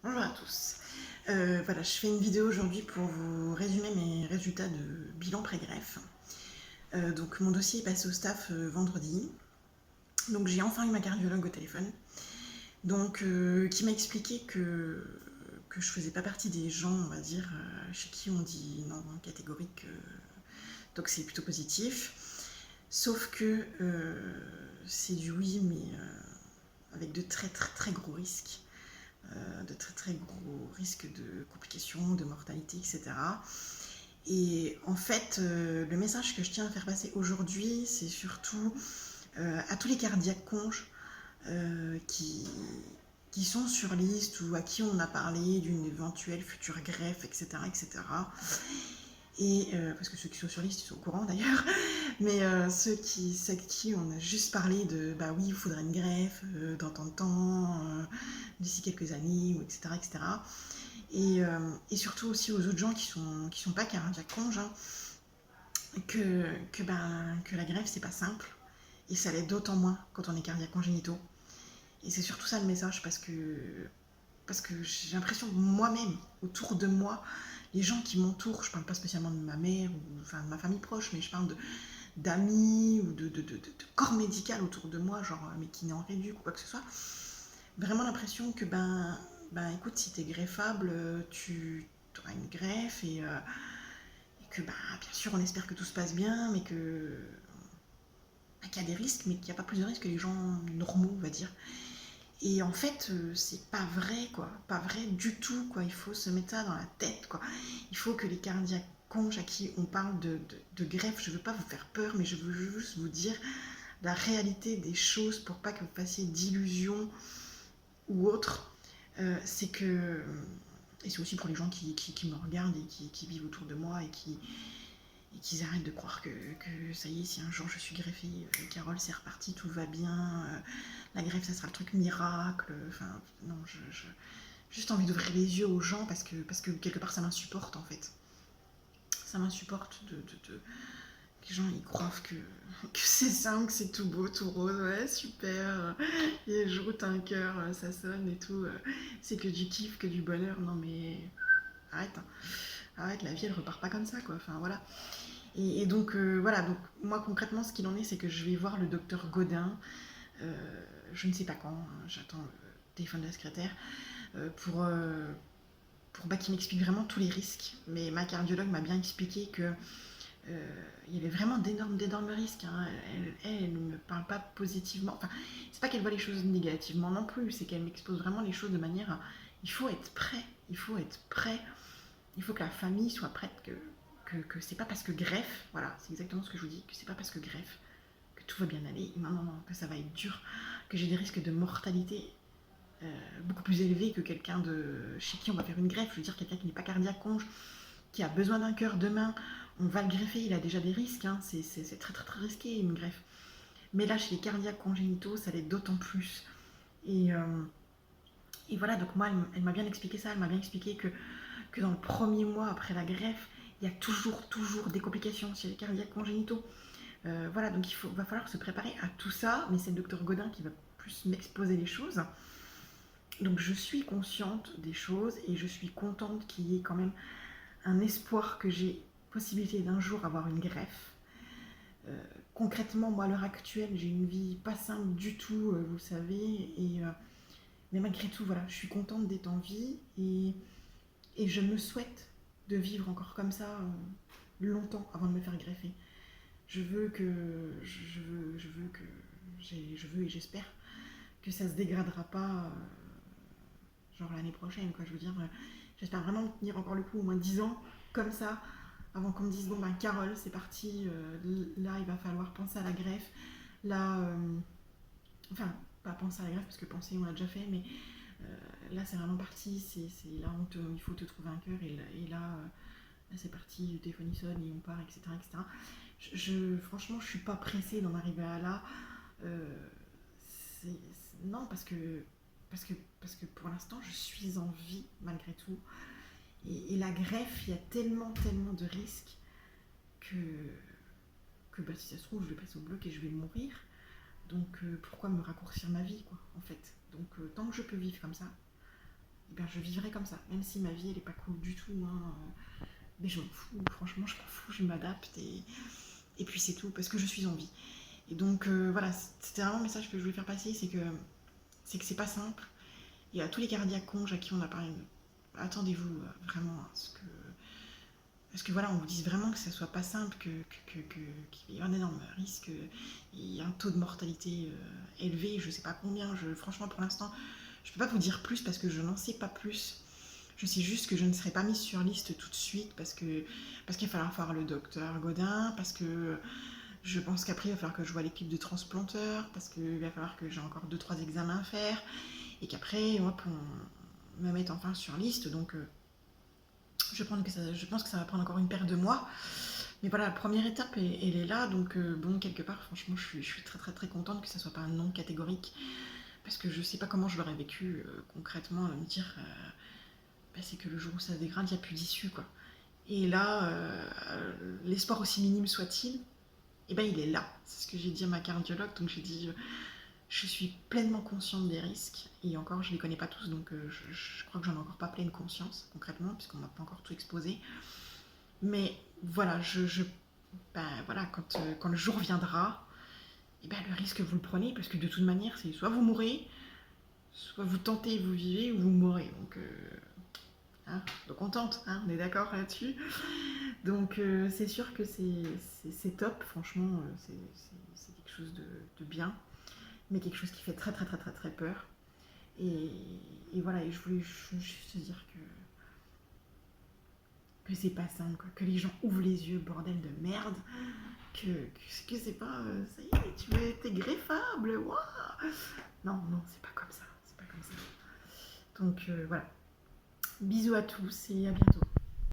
Bonjour à tous. Voilà, je fais une vidéo aujourd'hui pour vous résumer mes résultats de bilan pré-greffe. Donc mon dossier est passé au staff vendredi. Donc j'ai enfin eu ma cardiologue au téléphone. Donc qui m'a expliqué que je faisais pas partie des gens, on va dire, chez qui on dit non catégorique. Donc c'est plutôt positif. Sauf que c'est du oui, mais avec de très très très gros risques. De très très gros risques de complications, de mortalité, etc. Et en fait, le message que je tiens à faire passer aujourd'hui, c'est surtout à tous les cardiaques conges qui sont sur liste ou à qui on a parlé d'une éventuelle future greffe, etc. etc. Et parce que ceux qui sont sur liste, ils sont au courant d'ailleurs, mais ceux à qui on a juste parlé de bah oui, il faudrait une greffe dans tant de temps, d'ici quelques années, etc. etc. Et surtout aussi aux autres gens qui sont pas cardiaques conges, hein, que la greffe c'est pas simple, et ça l'est d'autant moins quand on est cardiaque congénitaux. Et c'est surtout ça le message, parce que j'ai l'impression moi-même, autour de moi, les gens qui m'entourent, je parle pas spécialement de ma mère ou enfin de ma famille proche, mais je parle d'amis ou de corps médical autour de moi, genre mais qui n'est en réduit ou quoi que ce soit, vraiment l'impression que écoute, si t'es greffable, tu auras une greffe et que bien sûr on espère que tout se passe bien, mais qu'il y a des risques, mais qu'il n'y a pas plus de risques que les gens normaux, on va dire. Et en fait, c'est pas vrai, quoi. Pas vrai du tout, quoi. Il faut se mettre ça dans la tête, quoi. Il faut que les cardiaques conges à qui on parle de greffe, je veux pas vous faire peur, mais je veux juste vous dire la réalité des choses pour pas que vous fassiez d'illusions ou autres. C'est que. Et c'est aussi pour les gens qui me regardent et qui vivent autour de moi et qu'ils arrêtent de croire que ça y est, si un jour je suis greffée, Carole, c'est reparti, tout va bien, la greffe, ça sera le truc miracle. Enfin, non, j'ai juste envie d'ouvrir les yeux aux gens parce que quelque part, ça m'insupporte en fait. Ça m'insupporte que les gens ils croient que c'est simple, que c'est tout beau, tout rose, ouais, super. Et je route un cœur, ça sonne et tout. C'est que du kiff, que du bonheur. Non mais arrête, hein. Arrête, la vie elle repart pas comme ça quoi. Enfin voilà. Et donc voilà, donc moi concrètement ce qu'il en est, c'est que je vais voir le docteur Godin, euh, je ne sais pas quand, hein, j'attends le téléphone de la secrétaire, pour qu'il m'explique vraiment tous les risques. Mais ma cardiologue m'a bien expliqué que il y avait vraiment d'énormes risques, hein. Elle ne me parle pas positivement, enfin c'est pas qu'elle voit les choses négativement non plus, c'est qu'elle m'expose vraiment les choses de manière il faut être prêt, il faut être prêt, il faut que la famille soit prête, que c'est pas parce que greffe, voilà, c'est exactement ce que je vous dis, que c'est pas parce que greffe que tout va bien aller, non, non, non, que ça va être dur, que j'ai des risques de mortalité beaucoup plus élevés que quelqu'un chez qui on va faire une greffe. Je veux dire, quelqu'un qui n'est pas cardiaque conge, qui a besoin d'un cœur demain, on va le greffer, il a déjà des risques, hein, c'est très très très risqué une greffe. Mais là, chez les cardiaques congénitaux, ça l'est d'autant plus. Et, euh, et voilà, donc moi, elle m'a bien expliqué ça, elle m'a bien expliqué que dans le premier mois après la greffe, il y a toujours des complications chez les cardiaques congénitaux. Voilà, donc va falloir se préparer à tout ça, mais c'est le docteur Godin qui va plus m'exposer les choses. Donc je suis consciente des choses et je suis contente qu'il y ait quand même un espoir que j'ai possibilité d'un jour avoir une greffe. Euh, Concrètement, moi à l'heure actuelle, j'ai une vie pas simple du tout, vous le savez, mais malgré tout, voilà, je suis contente d'être en vie et je me souhaite de vivre encore comme ça longtemps avant de me faire greffer. Je veux que je veux et j'espère que ça se dégradera pas genre l'année prochaine quoi. Je veux dire, j'espère vraiment tenir encore le coup au moins 10 ans comme ça avant qu'on me dise bon ben Carole c'est parti, là il va falloir penser à la greffe, là enfin pas penser à la greffe parce que penser on l'a déjà fait, mais là c'est vraiment parti, c'est là il faut te trouver un cœur et là, là c'est parti, le téléphone il sonne et on part, etc. etc. Franchement, je suis pas pressée d'en arriver à là. Euh, non, parce que pour l'instant, je suis en vie malgré tout. Et la greffe, il y a tellement de risques que, si ça se trouve, je vais passer au bloc et je vais mourir. Donc pourquoi me raccourcir ma vie, quoi, en fait. Donc tant que je peux vivre comme ça, eh bien, je vivrai comme ça, même si ma vie elle est pas cool du tout, hein, mais je m'en fous, franchement je m'en fous, je m'adapte et puis c'est tout, parce que je suis en vie. Et donc voilà, c'était vraiment le message que je voulais faire passer, c'est que c'est pas simple. Et à tous les cardiaques conges à qui on a parlé, attendez-vous vraiment à ce que voilà, on vous dise vraiment que ça soit pas simple, qu'il y ait un énorme risque, il y a un taux de mortalité élevé, je sais pas combien, franchement pour l'instant, je peux pas vous dire plus parce que je n'en sais pas plus. Je sais juste que je ne serai pas mise sur liste tout de suite parce qu'il va falloir voir le docteur Godin, parce que je pense qu'après il va falloir que je vois l'équipe de transplanteurs, parce qu'il va falloir que j'ai encore deux trois examens à faire, et qu'après, hop, on me mette enfin sur liste. Donc je pense que ça va prendre encore une paire de mois. Mais voilà, la première étape, elle est là. Donc bon, quelque part, franchement, je suis très très très contente que ça soit pas un non catégorique. Parce que je sais pas comment je l'aurais vécu concrètement, me dire, bah, c'est que le jour où ça se dégrade, il n'y a plus d'issue, quoi. Et là, l'espoir aussi minime soit-il, eh ben il est là. C'est ce que j'ai dit à ma cardiologue. Donc j'ai dit, je suis pleinement consciente des risques. Et encore, je ne les connais pas tous, donc je crois que j'en ai encore pas pleine conscience, concrètement, puisqu'on m'a pas encore tout exposé. Mais voilà, ben, voilà quand le jour viendra, eh ben, le risque, vous le prenez, parce que de toute manière, c'est soit vous mourrez, soit vous tentez et vous vivez, ou vous mourrez. Hein, donc on tente, hein, on est d'accord là-dessus. Donc c'est sûr que c'est top, franchement, c'est quelque chose de bien, mais quelque chose qui fait très très très très très peur. Et, et voilà, et je voulais juste te dire que c'est pas simple, quoi, que les gens ouvrent les yeux, bordel de merde, que c'est pas, ça y est, t'es greffable, waouh. Non, non, c'est pas comme ça, c'est pas comme ça. Donc voilà, bisous à tous et à bientôt.